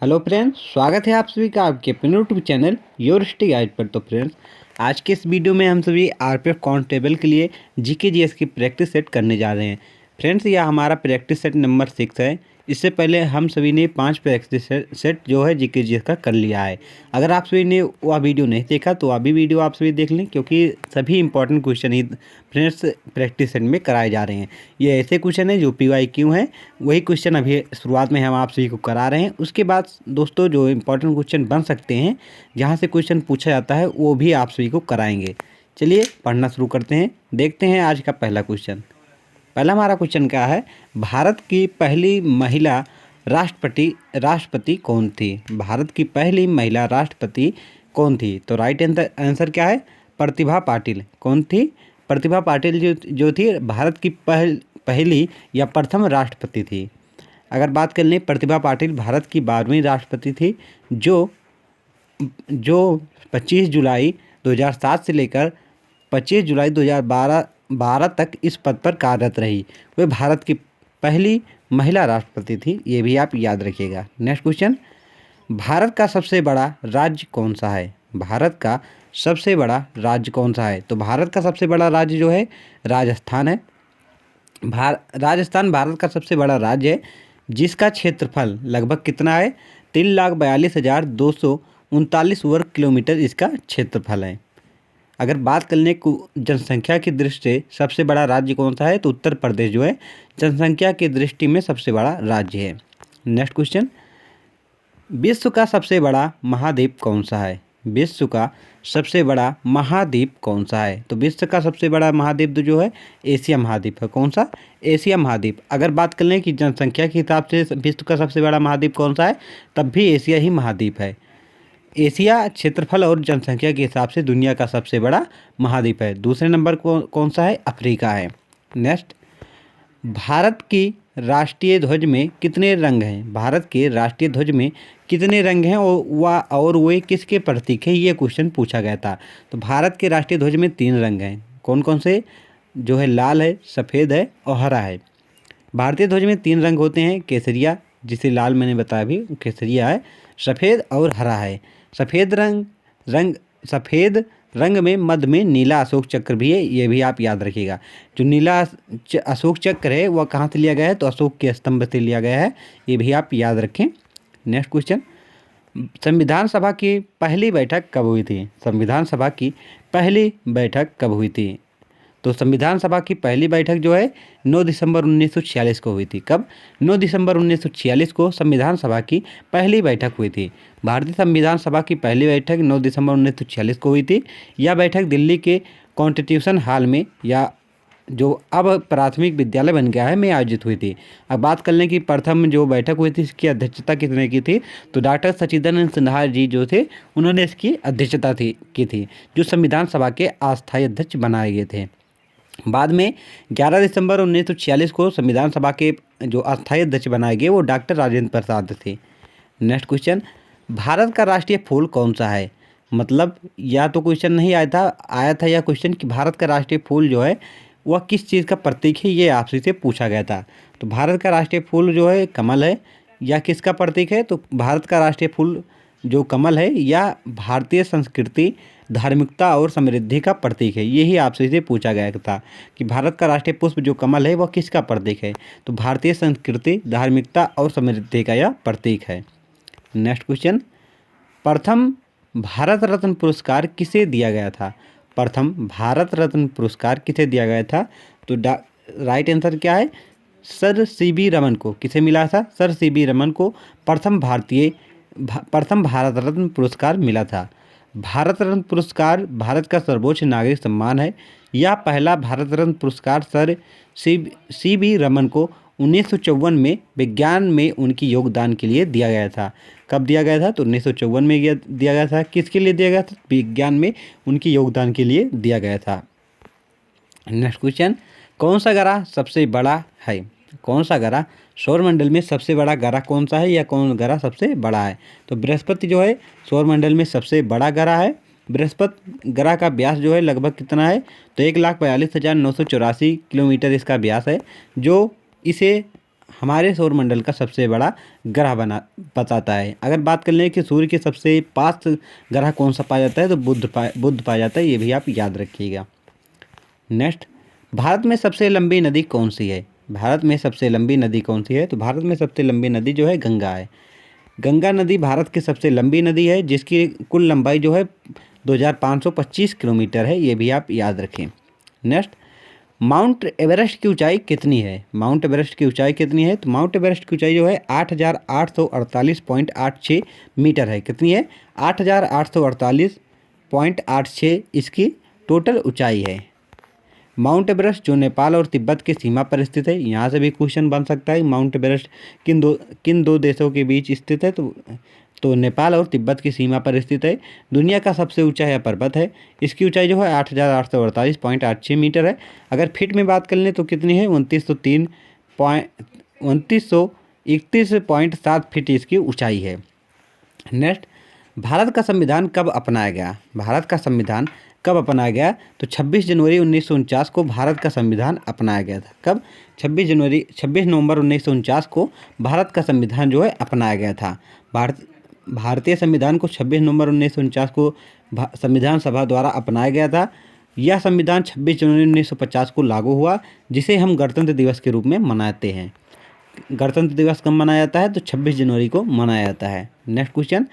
Hello friends, स्वागत है आप सभी का आपके अपने YouTube channel your study guide पर। तो फ्रेंड्स, आज के इस वीडियो में हम सभी आरपीएफ कांस्टेबल के लिए जीके जीएस की प्रैक्टिस सेट करने जा रहे हैं। फ्रेंड्स, यह हमारा प्रैक्टिस सेट नंबर 6 है। इससे पहले हम सभी ने 5 प्रैक्टिस सेट जो है जीके जीएस का कर लिया है। अगर आप सभी ने वह वीडियो नहीं देखा तो अभी वीडियो आप सभी देख लें, क्योंकि सभी इंपॉर्टेंट क्वेश्चन ही फ्रेंड्स प्रैक्टिस सेट में कराए जा रहे हैं। ये ऐसे क्वेश्चन है जो PYQ हैं, वही क्वेश्चन अभी शुरुआत में हम आप सभी को करा रहे हैं। उसके बाद दोस्तों जो इंपॉर्टेंट क्वेश्चन बन सकते हैं, जहाँ से क्वेश्चन पूछा जाता है, वो भी आप सभी को कराएंगे। चलिए पढ़ना शुरू करते हैं। देखते हैं आज का पहला क्वेश्चन। पहला हमारा क्वेश्चन क्या है? भारत की पहली महिला राष्ट्रपति कौन थी? भारत की पहली महिला राष्ट्रपति कौन थी? तो राइट आंसर क्या है? प्रतिभा पाटिल। कौन थी? प्रतिभा पाटिल जो थी भारत की पहली या प्रथम राष्ट्रपति थी। अगर बात कर लें, प्रतिभा पाटिल भारत की 12वीं राष्ट्रपति थी, जो 25 जुलाई 2007 से लेकर 25 जुलाई 2012 तक इस पद पर कार्यरत रही। वे भारत की पहली महिला राष्ट्रपति थी, ये भी आप याद रखिएगा। नेक्स्ट क्वेश्चन, भारत का सबसे बड़ा राज्य कौन सा है? भारत का सबसे बड़ा राज्य कौन सा है? तो भारत का सबसे बड़ा राज्य जो है राजस्थान है। राजस्थान भारत का सबसे बड़ा राज्य है, जिसका क्षेत्रफल लगभग कितना है? 3,42,239 वर्ग किलोमीटर इसका क्षेत्रफल है। अगर बात कर लें जनसंख्या की दृष्टि से सबसे बड़ा राज्य कौन सा है, तो उत्तर प्रदेश जो है जनसंख्या की दृष्टि में सबसे बड़ा राज्य है। नेक्स्ट क्वेश्चन, विश्व का सबसे बड़ा महाद्वीप कौन सा है? विश्व का सबसे बड़ा महाद्वीप कौन सा है? तो विश्व का सबसे बड़ा महाद्वीप जो है एशिया महाद्वीप है। कौन सा? एशिया महाद्वीप। अगर बात कर लें कि जनसंख्या के हिसाब से विश्व का सबसे बड़ा महाद्वीप कौन सा है, तब भी एशिया ही महाद्वीप है। एशिया क्षेत्रफल और जनसंख्या के हिसाब से दुनिया का सबसे बड़ा महाद्वीप है। दूसरे नंबर कौन सा है? अफ्रीका है। नेक्स्ट, भारत की राष्ट्रीय ध्वज में कितने रंग हैं? भारत के राष्ट्रीय ध्वज में कितने रंग हैं और वे किसके प्रतीक हैं? ये क्वेश्चन पूछा गया था। तो भारत के राष्ट्रीय ध्वज में 3 रंग हैं। कौन कौन से? जो है लाल है, सफ़ेद है और हरा है। भारतीय ध्वज में 3 रंग होते हैं, केसरिया, जिसे लाल मैंने बताया भी, केसरिया है, सफ़ेद और हरा है। सफ़ेद रंग में मध्य में नीला अशोक चक्र भी है, ये भी आप याद रखिएगा। जो नीला अशोक चक्र है वह कहाँ से लिया गया है? तो अशोक के स्तंभ से लिया गया है, ये भी आप याद रखें। नेक्स्ट क्वेश्चन, संविधान सभा की पहली बैठक कब हुई थी? संविधान सभा की पहली बैठक कब हुई थी? तो संविधान सभा की पहली बैठक जो है 9 दिसंबर 1946 को हुई थी। कब? 9 दिसंबर 1946 को संविधान सभा की पहली बैठक हुई थी। भारतीय संविधान सभा की पहली बैठक 9 दिसंबर 1946 को हुई थी। यह बैठक दिल्ली के कॉन्स्टिट्यूशन हॉल में, या जो अब प्राथमिक विद्यालय बन गया है, में आयोजित हुई थी। अब बात कर लें कि प्रथम जो बैठक हुई थी, इसकी अध्यक्षता किसने की थी? तो डॉक्टर सच्चिदानंद सिन्हा जी जो थे, उन्होंने इसकी अध्यक्षता की थी, जो संविधान सभा के अस्थायी अध्यक्ष बनाए गए थे। बाद में 11 दिसंबर 1946 को संविधान सभा के जो अस्थायी अध्यक्ष बनाए गए वो डॉक्टर राजेंद्र प्रसाद थे। नेक्स्ट क्वेश्चन, भारत का राष्ट्रीय फूल कौन सा है? मतलब या तो क्वेश्चन नहीं आया था या क्वेश्चन कि भारत का राष्ट्रीय फूल जो है वह किस चीज़ का प्रतीक है, ये आपसे से पूछा गया था। तो भारत का राष्ट्रीय फूल जो है कमल है, या किसका प्रतीक है? तो भारत का राष्ट्रीय फूल जो कमल है, या भारतीय संस्कृति, धार्मिकता और समृद्धि का प्रतीक है। यही आपसे से पूछा गया था कि भारत का राष्ट्रीय पुष्प जो कमल है वह किसका प्रतीक है? तो भारतीय संस्कृति, धार्मिकता और समृद्धि का यह प्रतीक है। नेक्स्ट क्वेश्चन, प्रथम भारत रत्न पुरस्कार किसे दिया गया था? प्रथम भारत रत्न पुरस्कार किसे दिया गया था? तो राइट आंसर क्या है? सर CB रमन को। किसे मिला था? सर CB रमन को प्रथम भारत रत्न पुरस्कार मिला था। भारत रत्न पुरस्कार भारत का सर्वोच्च नागरिक सम्मान है। यह पहला भारत रत्न पुरस्कार सर CB रमन को 1954 में विज्ञान में उनकी योगदान के लिए दिया गया था। कब दिया गया था? तो 1954 में दिया गया था। किसके लिए दिया गया था? विज्ञान में उनकी योगदान के लिए दिया गया था। नेक्स्ट क्वेश्चन, कौन सा ग्रह सबसे बड़ा है? कौन सा ग्रह सौरमंडल में सबसे बड़ा ग्रह कौन सा है, या कौन ग्रह सबसे बड़ा है? तो बृहस्पति जो है सौरमंडल में सबसे बड़ा ग्रह है। बृहस्पति ग्रह का व्यास जो है लगभग कितना है? तो 1,42,984 किलोमीटर इसका व्यास है, जो इसे हमारे सौरमंडल का सबसे बड़ा ग्रह बताता है। अगर बात कर लें कि सूर्य के सबसे पास ग्रह कौन सा पाया जाता है तो बुध पाया जाता है, ये भी आप याद रखिएगा। नेक्स्ट, भारत में सबसे लंबी नदी कौन सी है? भारत में सबसे लंबी नदी कौन सी है? तो भारत में सबसे लंबी नदी जो है गंगा है। गंगा नदी भारत की सबसे लंबी नदी है, जिसकी कुल लंबाई जो है 2525 किलोमीटर है, ये भी आप याद रखें। नेक्स्ट, माउंट एवरेस्ट की ऊंचाई कितनी है? माउंट एवरेस्ट की ऊंचाई कितनी है? तो माउंट एवरेस्ट की ऊंचाई जो है 8848.86 मीटर है। कितनी है? 8848.86 इसकी टोटल ऊंचाई है। माउंट एवरेस्ट जो नेपाल और तिब्बत की सीमा पर स्थित है, यहाँ से भी क्वेश्चन बन सकता है माउंट एवरेस्ट किन दो देशों के बीच स्थित है? तो नेपाल और तिब्बत की सीमा पर स्थित है। दुनिया का सबसे ऊंचा यह पर्वत है, इसकी ऊंचाई जो है 8848.86 मीटर है। अगर फिट में बात कर लें तो कितनी है? 2931.7 फीट इसकी ऊंचाई है। नेक्स्ट, भारत का संविधान कब अपनाया गया? भारत का संविधान कब अपनाया गया? तो 26 जनवरी 1949 को भारत का संविधान अपनाया गया था। कब? 26 नवंबर 1949 को भारत का संविधान जो है अपनाया गया था। भारतीय संविधान को 26 नवंबर 1949 को संविधान सभा द्वारा अपनाया गया था। यह संविधान 26 जनवरी 1950 को लागू हुआ, जिसे हम गणतंत्र दिवस के रूप में मनाते हैं। गणतंत्र दिवस कब मनाया जाता है? तो 26 जनवरी को मनाया जाता है। नेक्स्ट क्वेश्चन,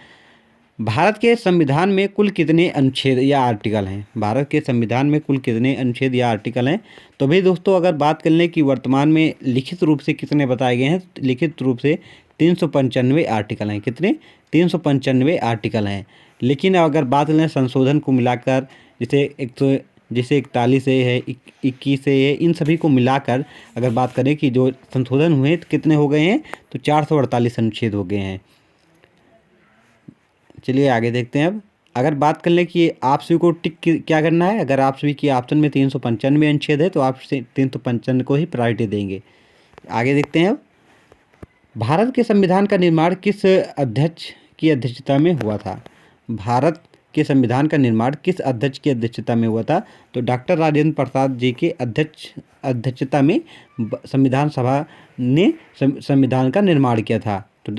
भारत के संविधान में कुल कितने अनुच्छेद या आर्टिकल हैं? भारत के संविधान में कुल कितने अनुच्छेद या आर्टिकल हैं? तो भाई दोस्तों, अगर बात कर लें कि वर्तमान में लिखित रूप से कितने बताए गए हैं, तो लिखित रूप से 395 आर्टिकल हैं। कितने? 395 आर्टिकल हैं। लेकिन अगर बात करें संशोधन को मिलाकर, जैसे 41 से है, 21 से है, इन सभी को मिलाकर अगर बात करें कि जो संशोधन हुए तो कितने हो गए हैं? तो 448 अनुच्छेद हो गए हैं। चलिए आगे देखते हैं। अब अगर बात कर लें कि आप सभी को टिक क्या करना है, अगर आप सभी की ऑप्शन में 395 अनुच्छेद है तो आप 395 को ही प्रायोरिटी देंगे। आगे देखते हैं। अब भारत के संविधान का निर्माण किस अध्यक्ष की अध्यक्षता में हुआ था? भारत के संविधान का निर्माण किस अध्यक्ष की अध्यक्षता में हुआ था? तो डॉक्टर राजेंद्र प्रसाद जी के अध्यक्षता में संविधान सभा ने संविधान का निर्माण किया था। तो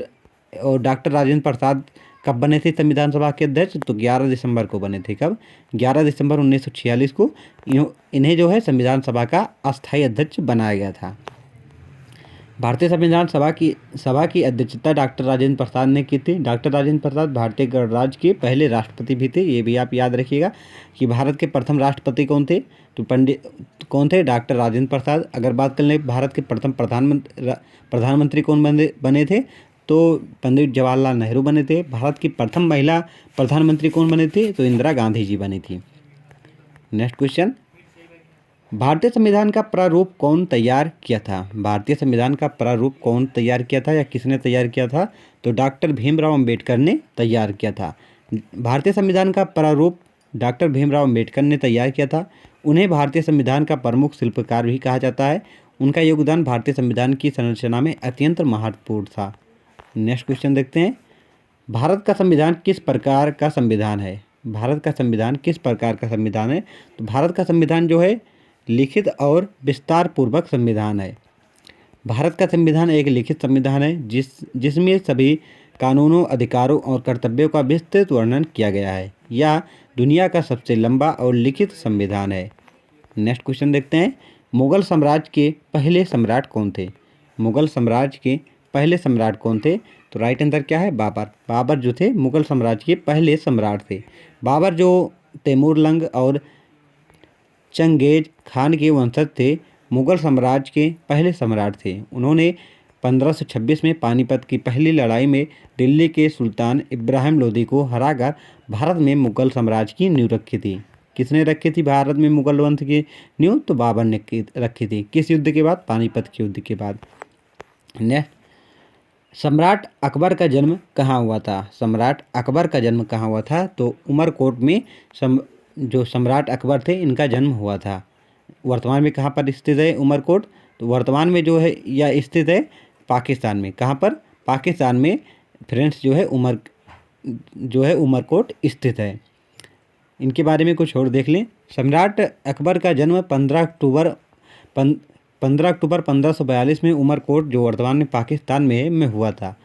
और डॉक्टर राजेंद्र प्रसाद कब बने थे संविधान सभा के अध्यक्ष? तो 11 दिसंबर को बने थे। कब? 11 दिसंबर 1946 को इन्हें जो है संविधान सभा का अस्थायी अध्यक्ष बनाया गया था। भारतीय संविधान सभा की अध्यक्षता डॉक्टर राजेंद्र प्रसाद ने की थी। डॉक्टर राजेंद्र प्रसाद भारतीय गणराज्य के पहले राष्ट्रपति भी थे। ये भी आप याद रखिएगा कि भारत के प्रथम राष्ट्रपति कौन थे? तो कौन थे? डॉक्टर राजेंद्र प्रसाद। अगर बात कर लें भारत के प्रथम प्रधानमंत्री कौन बने थे? तो पंडित जवाहरलाल नेहरू बने थे। भारत की प्रथम महिला प्रधानमंत्री कौन बने थे? तो इंदिरा गांधी जी बनी थी। नेक्स्ट क्वेश्चन, भारतीय संविधान का प्रारूप कौन तैयार किया था? भारतीय संविधान का प्रारूप कौन तैयार किया था या किसने तैयार किया था? तो डॉक्टर भीमराव अंबेडकर ने तैयार किया था। भारतीय संविधान का प्रारूप डॉक्टर भीमराव अंबेडकर ने तैयार किया था। उन्हें भारतीय संविधान का प्रमुख शिल्पकार भी कहा जाता है। उनका योगदान भारतीय संविधान की संरचना में अत्यंत महत्वपूर्ण था। नेक्स्ट क्वेश्चन देखते हैं। भारत का संविधान किस प्रकार का संविधान है? भारत का संविधान किस प्रकार का संविधान है? तो भारत का संविधान जो है लिखित और विस्तार पूर्वक संविधान है। भारत का संविधान एक लिखित संविधान है जिसमें सभी कानूनों, अधिकारों और कर्तव्यों का विस्तृत वर्णन किया गया है। यह दुनिया का सबसे लंबा और लिखित संविधान है। नेक्स्ट क्वेश्चन देखते हैं। मुगल साम्राज्य के पहले सम्राट कौन थे? मुगल साम्राज्य के पहले सम्राट कौन थे? तो राइट आंसर क्या है? बाबर। बाबर जो थे मुगल साम्राज्य के पहले सम्राट थे। बाबर जो तैमूरलंग और चंगेज खान के वंशज थे, मुगल साम्राज्य के पहले सम्राट थे। उन्होंने 1526 में पानीपत की पहली लड़ाई में दिल्ली के सुल्तान इब्राहिम लोदी को हराकर भारत में मुगल साम्राज्य की नींव रखी थी। किसने रखी थी भारत में मुगल वंश की नींव? तो बाबर ने रखी थी। किस युद्ध के बाद? पानीपत के युद्ध के बाद। नेक्स्ट, सम्राट अकबर का जन्म कहाँ हुआ था? सम्राट अकबर का जन्म कहाँ हुआ था? तो उमरकोट में जो सम्राट अकबर थे इनका जन्म हुआ था। वर्तमान में कहाँ पर स्थित है उमरकोट? तो वर्तमान में जो है यह स्थित है पाकिस्तान में। कहाँ पर? पाकिस्तान में फ्रेंड्स जो है उमरकोट स्थित है। इनके बारे में कुछ और देख लें। सम्राट अकबर का जन्म 15 अक्टूबर 15 अक्टूबर 1542 में उमरकोट, जो वर्तमान में पाकिस्तान में है, में हुआ था।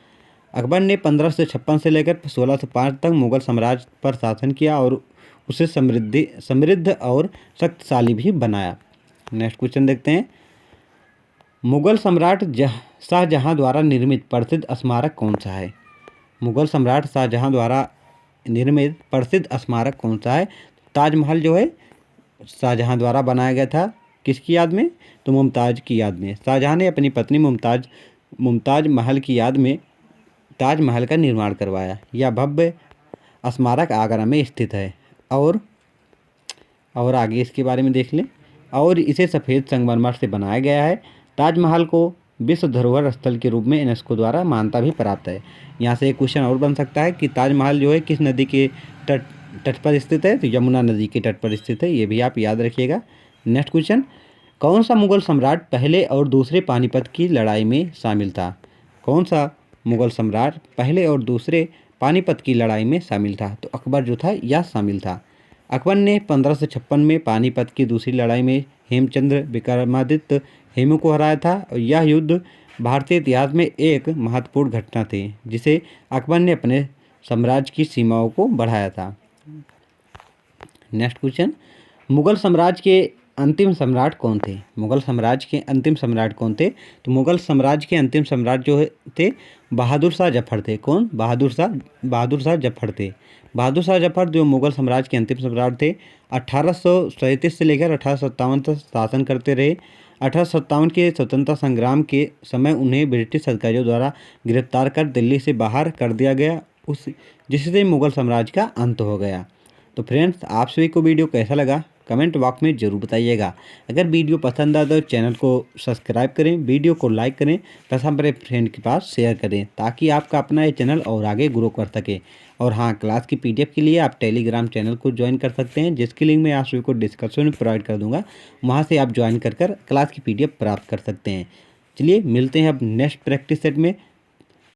अकबर ने 1556 से लेकर 1605 तक मुगल साम्राज्य पर शासन किया और उसे समृद्ध और शक्तिशाली भी बनाया। नेक्स्ट क्वेश्चन देखते हैं। मुगल सम्राट शाहजहां द्वारा निर्मित प्रसिद्ध स्मारक कौन सा है? मुगल सम्राट शाहजहां द्वारा निर्मित प्रसिद्ध स्मारक कौन सा है? ताजमहल जो है शाहजहां द्वारा बनाया गया था। किसकी याद में? तो मुमताज़ की याद में। शाहजहां ने अपनी पत्नी मुमताज़ महल की याद में ताजमहल का निर्माण करवाया। यह भव्य स्मारक आगरा में स्थित है। और आगे इसके बारे में देख लें। और इसे सफ़ेद संगमरमर से बनाया गया है। ताजमहल को विश्व धरोहर स्थल के रूप में यूनेस्को द्वारा मान्यता भी प्राप्त है। यहाँ से एक क्वेश्चन और बन सकता है कि ताजमहल जो है किस नदी के तट पर स्थित है? तो यमुना नदी के तट पर स्थित है। ये भी आप याद रखिएगा। नेक्स्ट क्वेश्चन, कौन सा मुगल सम्राट पहले और दूसरे पानीपत की लड़ाई में शामिल था? कौन सा मुगल सम्राट पहले और दूसरे पानीपत की लड़ाई में शामिल था? तो अकबर जो था यह शामिल था। अकबर ने 1556 में पानीपत की दूसरी लड़ाई में हेमचंद्र विक्रमादित्य हेमू को हराया था। और यह युद्ध भारतीय इतिहास में एक महत्वपूर्ण घटना थी, जिसे अकबर ने अपने साम्राज्य की सीमाओं को बढ़ाया था। नेक्स्ट क्वेश्चन, मुगल साम्राज्य के अंतिम सम्राट कौन थे? मुगल साम्राज्य के अंतिम सम्राट कौन थे? तो मुगल साम्राज्य के अंतिम सम्राट जो थे बहादुर शाह जफर थे। कौन? बहादुर शाह जफर थे। बहादुर शाह जफर जो मुगल साम्राज्य के अंतिम सम्राट थे, 1837 से लेकर 1857 तक शासन करते रहे। 1857 के स्वतंत्रता संग्राम के समय उन्हें ब्रिटिश अधिकारियों द्वारा गिरफ्तार कर दिल्ली से बाहर कर दिया गया, जिससे मुगल साम्राज्य का अंत हो गया। तो फ्रेंड्स, आप सभी को वीडियो कैसा लगा कमेंट बॉक्स में ज़रूर बताइएगा। अगर वीडियो पसंद आए तो चैनल को सब्सक्राइब करें, वीडियो को लाइक करें तथा अपने फ्रेंड के पास शेयर करें, ताकि आपका अपना ये चैनल और आगे ग्रो कर सके। और हाँ, क्लास की PDF के लिए आप टेलीग्राम चैनल को ज्वाइन कर सकते हैं, जिसकी लिंक मैं आप सभी को डिस्क्रिप्शन में प्रोवाइड कर दूँगा। वहाँ से आप ज्वाइन कर क्लास की PDF प्राप्त कर सकते हैं। चलिए मिलते हैं अब नेक्स्ट प्रैक्टिस सेट में।